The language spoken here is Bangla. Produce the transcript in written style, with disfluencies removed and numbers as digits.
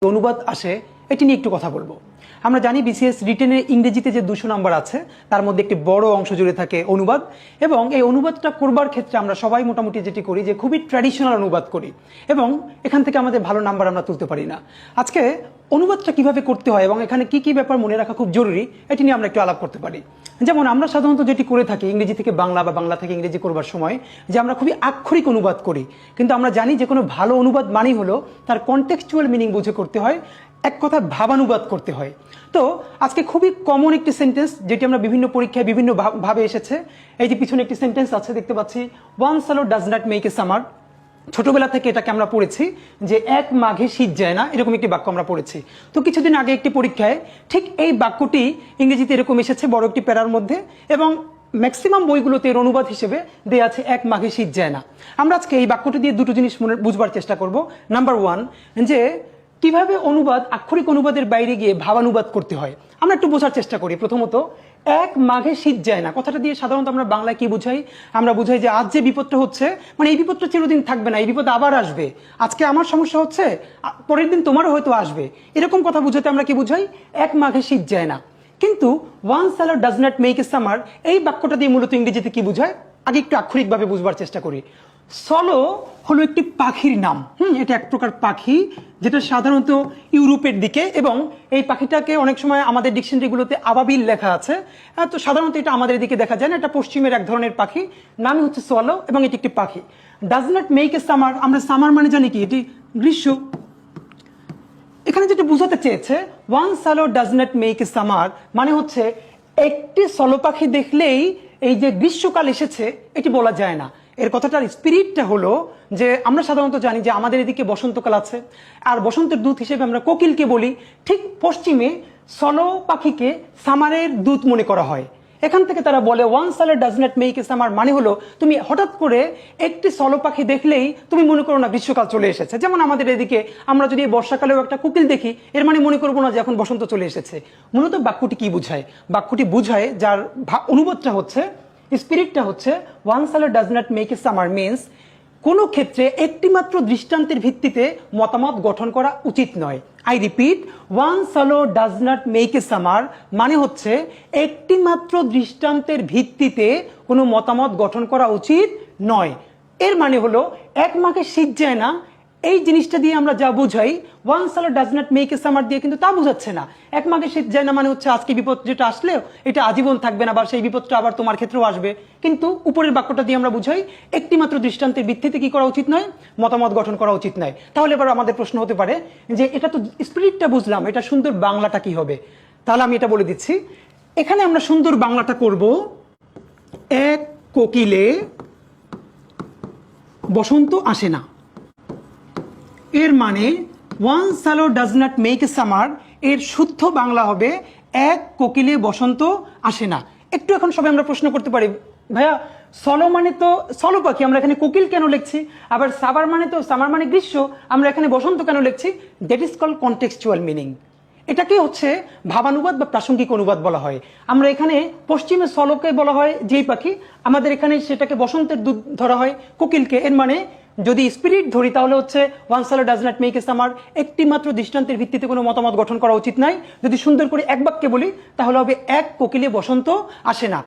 অনুবাদ আসে এটি নিয়ে একটু কথা বলবো। আমরা জানি বিসিএস রিটেনে ইংরেজিতে যে 200 নাম্বার আছে তার মধ্যে একটি বড় অংশ জুড়ে থাকে অনুবাদ, এবং এই অনুবাদটা করবার ক্ষেত্রে আমরা সবাই মোটামুটি যেটি করি যে খুবই ট্র্যাডিশনাল অনুবাদ করি এবং এখান থেকে আমাদের ভালো নাম্বার আমরা তুলতে পারি না। আজকে অনুবাদটা কিভাবে করতে হয় এবং এখানে কি কি ব্যাপার মনে রাখা খুব জরুরি এটি নিয়ে আমরা একটু আলাপ করতে পারি। যেমন আমরা সাধারণত যেটি করে থাকি ইংরেজি থেকে বাংলা বা বাংলা থেকে ইংরেজি করবার সময় যে আমরা খুবই আক্ষরিক অনুবাদ করি, কিন্তু আমরা জানি যে কোনো ভালো অনুবাদ মানেই হলো তার কনটেক্সচুয়াল মিনিং বুঝে করতে হয়, এক কথা ভাবানুবাদ করতে হয়। তো আজকে খুবই কমন একটি সেন্টেন্স যেটি আমরা বিভিন্ন পরীক্ষায় বিভিন্ন ভাবে এসেছে। এই যে পিছনে একটি সেন্টেন্স আছে দেখতে পাচ্ছি, ওয়ান সালো does not make a summer. ছোটবেলা থেকে এটাকে আমরা পড়েছি যে এক মাঘে শীত যায় না, এরকম একটি বাক্য আমরা পড়েছি। তো কিছুদিন আগে একটি পরীক্ষায় ঠিক এই বাক্যটি ইংরেজিতে এরকম এসেছে বড় একটি প্যারার মধ্যে, এবং ম্যাক্সিমাম বইগুলোতে এর অনুবাদ হিসেবে দেয়া আছে এক মাঘে শীত যায় না। আমরা আজকে এই বাক্যটি দিয়ে দুটো জিনিস বুঝবার চেষ্টা করব। নাম্বার ওয়ান, যে কিভাবে অনুবাদ আক্ষরিক অনুবাদের বাইরে গিয়ে ভাবানুবাদ করতে হয় আমরা একটু বোঝার চেষ্টা করি। প্রথমত, এক মাঘে শীত যায় না কথাটা দিয়ে সাধারণত আমরা বাংলায় কি বুঝাই? আমরা বুঝাই যে আজ যে বিপদটা হচ্ছে, মানে এই বিপদটা চিরদিন থাকবে না, এই বিপদ আবার আসবে। আজকে আমার সমস্যা হচ্ছে, পরের দিন তোমারও হয়তো আসবে, এরকম কথা বুঝাতে আমরা কি বুঝাই? এক মাঘে শীত যায় না। কিন্তু ওয়ান সালো does not make a summer এই বাক্যটা দিয়ে মূলত ইংরেজিতে কি বুঝায় আগে একটু আক্ষরিকভাবে বুঝবার চেষ্টা করি। সলো হলো একটি পাখির নাম। এটা এক প্রকার পাখি যেটা সাধারণত ইউরোপের দিকে, এবং এই পাখিটাকে অনেক সময় আমাদের ডিকশনারিগুলোতে আবাবিল লেখা আছে। তো সাধারণত এটা আমাদের দিকে দেখা যায় না, এটা পশ্চিমের এক ধরনের পাখি, নামই হচ্ছে সলো, এবং এটি একটি পাখি। Does not make a summer, আমরা সামার মানে জানি কি, এটি গ্রীষ্ম। এখানে যেটা বোঝাতে চেয়েছে ওয়ান সালো does not make a summer মানে হচ্ছে একটি সলো পাখি দেখলেই এই যে গ্রীষ্মকাল এসেছে এটি বলা যায় না। এর কথাটার স্পিরিটটা হলো যে আমরা সাধারণত জানি যে আমাদের এদিকে বসন্তকাল আছে, আর বসন্তের দূত হিসেবে আমরা কোকিলকে বলি। ঠিক পশ্চিমে সলো পাখিকে সামারের দূত মনে করা হয়। এখান থেকে তারা বলে ওয়ান সালো does not make a summer মানে হলো তুমি হঠাৎ করে একটি সলো পাখি দেখলেই তুমি মনে করো না গ্রীষ্মকাল চলে এসেছে। যেমন আমাদের এদিকে আমরা যদি বর্ষাকালেও একটা কোকিল দেখি, এর মানে মনে করবো না যে এখন বসন্ত চলে এসেছে। মূলত বাক্যটি কি বুঝায়? বাক্যটি বুঝায়, যার অনুবাদটা হচ্ছে, স্পিরিটটা হচ্ছে, ওয়ান সালো does not make a summer means কোনো ক্ষেত্রে একটি মাত্র দৃষ্টান্তের ভিত্তিতে মতামত গঠন করা উচিত নয়। আই রিপিট, ওয়ান সালো does not make a summer মানে হচ্ছে একটি মাত্র দৃষ্টান্তের ভিত্তিতে কোনো মতামত গঠন করা উচিত নয়। এর মানে হলো এক মাঘে শীত যায় না এই জিনিসটা দিয়ে আমরা যা বুঝাই, ওয়ান সালো does not make a summer দিয়ে কিন্তু তা বুঝাচ্ছে না। এক মাঘে শীত যায় না মানে হচ্ছে আজকে বিপদ যেটা আসলেও এটা আজীবন থাকবে না, বা সেই বিপদটা আবার তোমার ক্ষেত্রেও আসবে। কিন্তু উপরের বাক্যটা দিয়ে আমরা বুঝাই একটি মাত্র দৃষ্টান্তের ভিত্তিতে কি করা উচিত নয়? মতামত গঠন করা উচিত নয়। তাহলে এবার আমাদের প্রশ্ন হতে পারে যে এটা তো স্পিরিটটা বুঝলাম, এটা সুন্দর বাংলাটা কি হবে? তাহলে আমি এটা বলে দিচ্ছি। এখানে আমরা সুন্দর বাংলাটা করব, এক কোকিলে বসন্ত আসে না। এর মানে ওয়ান সালো does not make a summer এর শুদ্ধ বাংলা হবে এক কোকিলে বসন্ত আসে না। একটু এখন সবাই আমরা প্রশ্ন করতে পারি, ভাইয়া সলো মানে তো সলো পাখি, আমরা এখানে কোকিল কেন লিখছি? আবার সামার মানে তো সামার মানে গ্রীষ্ম, আমরা এখানে বসন্ত কেন লিখছি? That is called contextual meaning. এটাকে হচ্ছে ভাবানুবাদ বা প্রাসঙ্গিক অনুবাদ বলা হয়। আমরা এখানে পশ্চিমে সলোকে বলা হয় যেই পাখি, আমাদের এখানে সেটাকে বসন্তের দূত ধরা হয় কোকিলকে। এর মানে যদি স্পিরিট ধরি তাহলে হচ্ছে ওয়ান সালো does not make a summer একটি মাত্র দৃষ্টান্তের ভিত্তিতে কোনো মতামত গঠন করা উচিত নয়। যদি সুন্দর করে এক বাক্যে বলি তাহলে হবে এক কোকিলে বসন্ত আসে না।